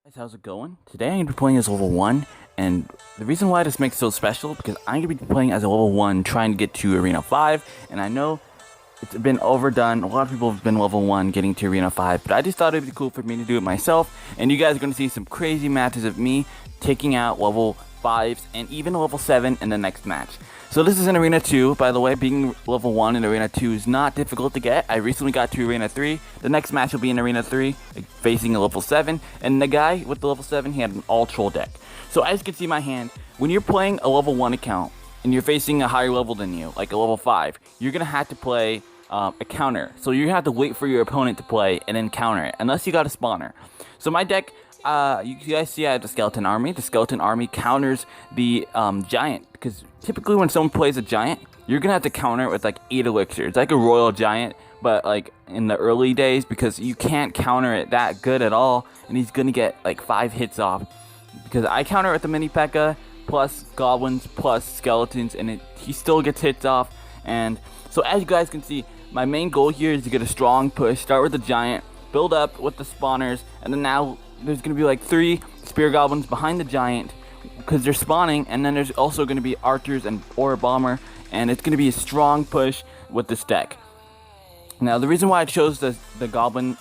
Guys, how's it going? Today I'm going to be playing as level 1, and the reason why this makes it so special because I'm going to be playing as a level 1 trying to get to Arena 5, and I know it's been overdone. A lot of people have been level 1 getting to Arena 5, but I just thought it would be cool for me to do it myself, and you guys are going to see some crazy matches of me taking out level 5s and even level 7 in the next match. So this is in Arena 2, by the way. Being level 1 in Arena 2 is not difficult to get. I recently got to Arena 3. The next match will be in Arena 3, facing a level 7. And the guy with the level 7, he had an all-troll deck. So as you can see my hand, when you're playing a level 1 account, and you're facing a higher level than you, like a level 5, you're going to have to play a counter. So you're going to have to wait for your opponent to play and then counter it, unless you got a spawner. So my deck, you guys see I have the skeleton army. The skeleton army counters the giant, because typically when someone plays a giant, you're gonna have to counter it with like 8 elixirs. It's like a royal giant, but like in the early days, because you can't counter it that good at all, and he's gonna get like 5 hits off. Because I counter it with the mini P.E.K.K.A. plus goblins plus skeletons, and he still gets hits off. And so as you guys can see, my main goal here is to get a strong push. Start with the giant, build up with the spawners, and then now there's going to be like 3 spear goblins behind the giant because they're spawning, and then there's also going to be archers or a bomber, and it's going to be a strong push with this deck. Now the reason why I chose the goblin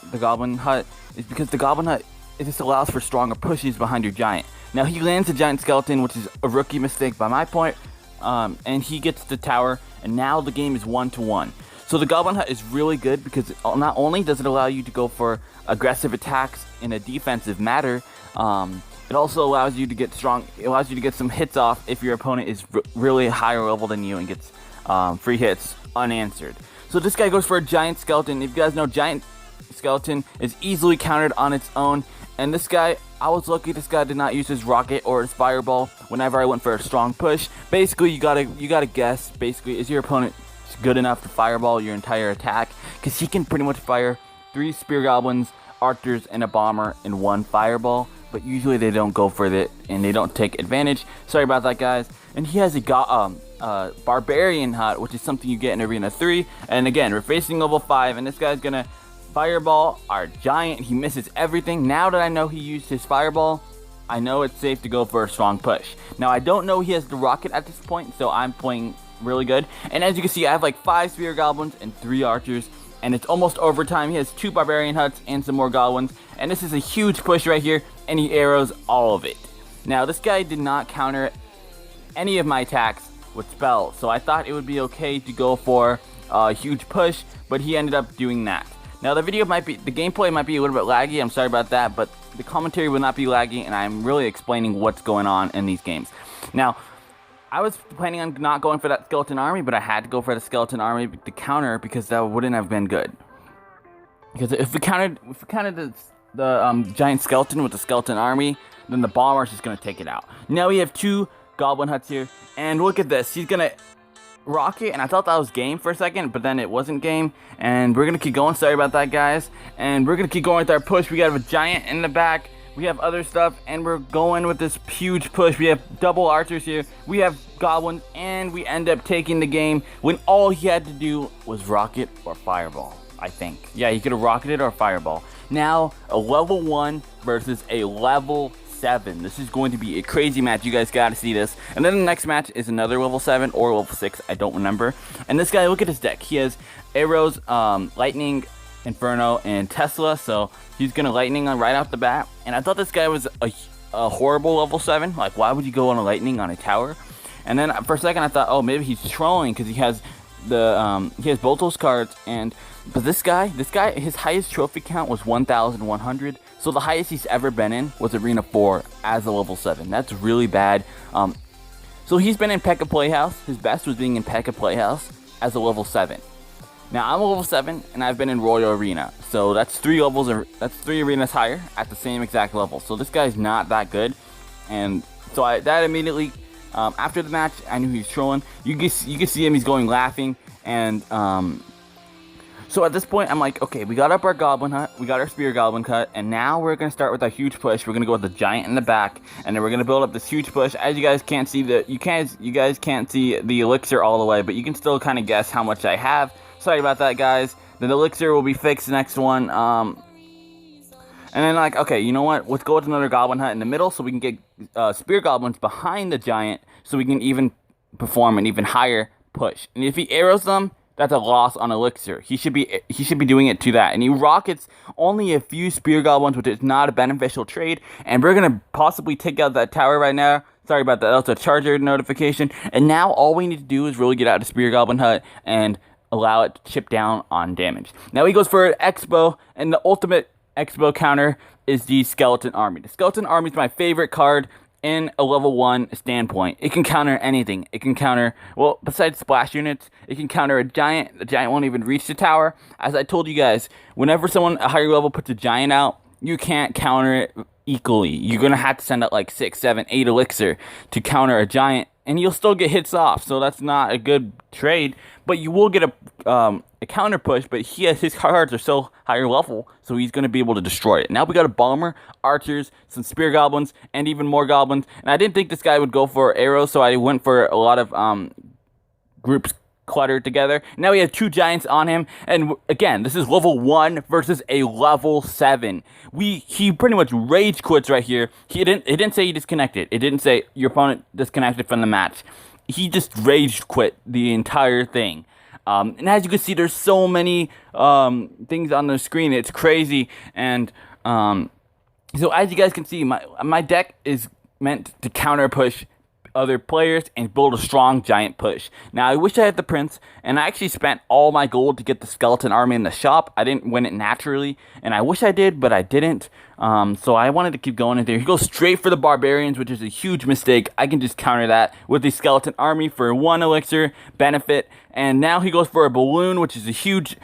hut is because the goblin hut, it just allows for stronger pushes behind your giant. Now he lands a giant skeleton, which is a rookie mistake by my point, and he gets the tower, and now the game is 1-1. So the Goblin Hut is really good because not only does it allow you to go for aggressive attacks in a defensive matter, it also allows you to get strong. It allows you to get some hits off if your opponent is really higher level than you and gets free hits unanswered. So this guy goes for a giant skeleton. If you guys know, giant skeleton is easily countered on its own. And this guy, I was lucky this guy did not use his rocket or his fireball whenever I went for a strong push. Basically, you gotta guess. Basically, is your opponent good enough to fireball your entire attack? Because he can pretty much fire 3 spear goblins, archers, and a bomber in 1 fireball, but usually they don't go for it and they don't take advantage. Sorry about that, guys. And he has a barbarian hut, which is something you get in Arena 3. And again, we're facing level 5, and this guy's gonna fireball our giant. He misses everything. Now that I know he used his fireball, I know it's safe to go for a strong push. Now I don't know he has the rocket at this point, so I'm playing really good. And as you can see, I have like 5 spear goblins and 3 archers, and it's almost overtime. He has 2 barbarian huts and some more goblins, and this is a huge push right here, and he arrows all of it. Now this guy did not counter any of my attacks with spells, so I thought it would be okay to go for a huge push, but he ended up doing that. Now the gameplay might be a little bit laggy. I'm sorry about that, but the commentary will not be laggy, and I'm really explaining what's going on in these games. Now I was planning on not going for that skeleton army, but I had to go for the skeleton army to counter because that wouldn't have been good. Because if we countered the giant skeleton with the skeleton army, then the bomber is just gonna take it out. Now we have 2 goblin huts here, and look at this. He's gonna rocket, and I thought that was game for a second, but then it wasn't game, and we're gonna keep going. Sorry about that, guys. And we're gonna keep going with our push. We got a giant in the back. We have other stuff, and we're going with this huge push. We have double archers here. We have goblins, and we end up taking the game when all he had to do was rocket or fireball, I think. Yeah, he could have rocketed or fireball. Now, a level 1 versus a level 7. This is going to be a crazy match. You guys gotta see this. And then the next match is another level 7 or level 6. I don't remember. And this guy, look at his deck. He has arrows, lightning, Inferno, and Tesla, so he's gonna lightning on right off the bat. And I thought this guy was a horrible level 7. Like, why would you go on a lightning on a tower? And then for a second I thought, oh, maybe he's trolling because he has both those cards. But this guy, his highest trophy count was 1,100. So the highest he's ever been in was Arena 4 as a level 7. That's really bad. So he's been in P.E.K.K.A. Playhouse. His best was being in P.E.K.K.A. Playhouse as a level 7. Now I'm a level 7, and I've been in Royal Arena, so that's 3 levels, or that's 3 arenas higher at the same exact level. So this guy's not that good, and so that immediately, after the match, I knew he was trolling. You can see him; he's going laughing, and so at this point, I'm like, okay, we got up our goblin hut, we got our spear goblin hut, and now we're gonna start with a huge push. We're gonna go with the giant in the back, and then we're gonna build up this huge push. As you guys can't see you guys can't see the elixir all the way, but you can still kind of guess how much I have. Sorry about that, guys. The elixir will be fixed next one. And then like, okay, you know what? Let's go with another goblin hut in the middle so we can get spear goblins behind the giant so we can even perform an even higher push. And if he arrows them, that's a loss on elixir. He should be doing it to that. And he rockets only a few spear goblins, which is not a beneficial trade. And we're gonna possibly take out that tower right now. Sorry about that. That was a charger notification. And now all we need to do is really get out of spear goblin hut and allow it to chip down on damage. Now he goes for an expo, and the ultimate expo counter is the skeleton army. The skeleton army is my favorite card in a level 1 standpoint. It can counter anything. It can counter, well, besides splash units, it can counter a giant. The giant won't even reach the tower. As I told you guys, whenever someone a higher level puts a giant out, you can't counter it equally. You're going to have to send out like 6, 7, 8 elixir to counter a giant, and you'll still get hits off, so that's not a good trade. But you will get a counter push, but his cards are so higher level, so he's going to be able to destroy it. Now we got a bomber, archers, some spear goblins, and even more goblins. And I didn't think this guy would go for arrows, so I went for a lot of groups cluttered together. Now we have 2 giants on him, and again, this is level 1 versus a level 7. He pretty much rage quits right here. It didn't say he disconnected. It didn't say your opponent disconnected from the match. He just rage quit the entire thing. And as you can see, there's so many things on the screen. It's crazy. And so as you guys can see, my deck is meant to counter push other players and build a strong giant push. Now I wish I had the prince, and I actually spent all my gold to get the skeleton army in the shop. I didn't win it naturally, and I wish I did, but I didn't. So I wanted to keep going in there. He goes straight for the barbarians, which is a huge mistake. I can just counter that with the skeleton army for 1 elixir benefit. And now he goes for a balloon, which is a huge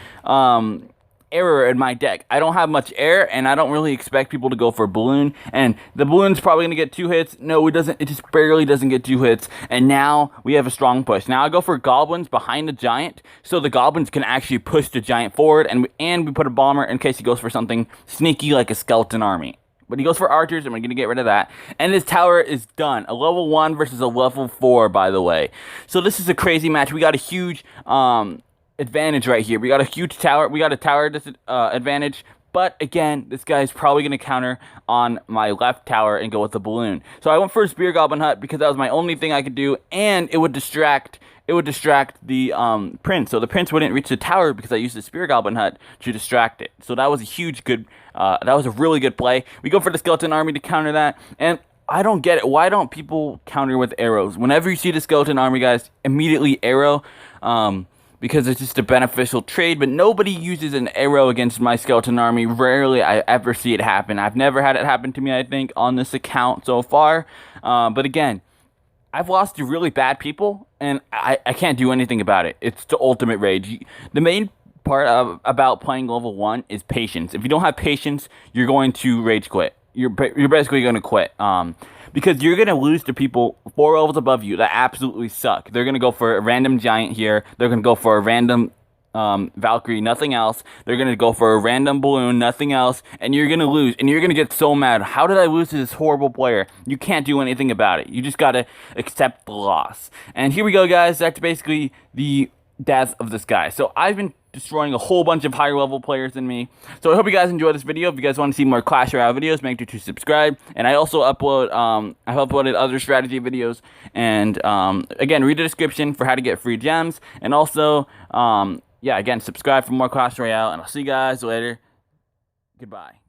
error in my deck. I don't have much air, and I don't really expect people to go for a balloon, and the balloon's probably going to get 2 hits. No, it doesn't. It just barely doesn't get 2 hits, and now we have a strong push. Now I go for goblins behind the giant, so the goblins can actually push the giant forward, and we put a bomber in case he goes for something sneaky like a skeleton army. But he goes for archers, and we're going to get rid of that. And this tower is done. A level 1 versus a level 4, by the way. So this is a crazy match. We got a huge advantage right here. We got a huge tower. We got a tower advantage. But again, this guy's probably going to counter on my left tower and go with the balloon. So I went for a spear goblin hut because that was my only thing I could do, and it would distract the prince. So the prince wouldn't reach the tower because I used the spear goblin hut to distract it. So that was a huge good. That was a really good play. We go for the skeleton army to counter that, and I don't get it. Why don't people counter with arrows? Whenever you see the skeleton army, guys, immediately arrow. Because it's just a beneficial trade, but nobody uses an arrow against my skeleton army. Rarely I ever see it happen. I've never had it happen to me, I think, on this account so far. But again, I've lost to really bad people, and I can't do anything about it. It's the ultimate rage. The main part about playing level 1 is patience. If you don't have patience, you're going to rage quit. You're basically going to quit. Because you're going to lose to people 4 levels above you that absolutely suck. They're going to go for a random giant here. They're going to go for a random Valkyrie, nothing else. They're going to go for a random balloon, nothing else. And you're going to lose. And you're going to get so mad. How did I lose to this horrible player? You can't do anything about it. You just got to accept the loss. And here we go, guys. That's basically the death of this guy. So I've been destroying a whole bunch of higher level players than me. So I hope you guys enjoyed this video. If you guys want to see more Clash Royale videos, make sure to subscribe. And I also upload, I've uploaded other strategy videos. And again, read the description for how to get free gems. And also, yeah, again, subscribe for more Clash Royale. And I'll see you guys later. Goodbye.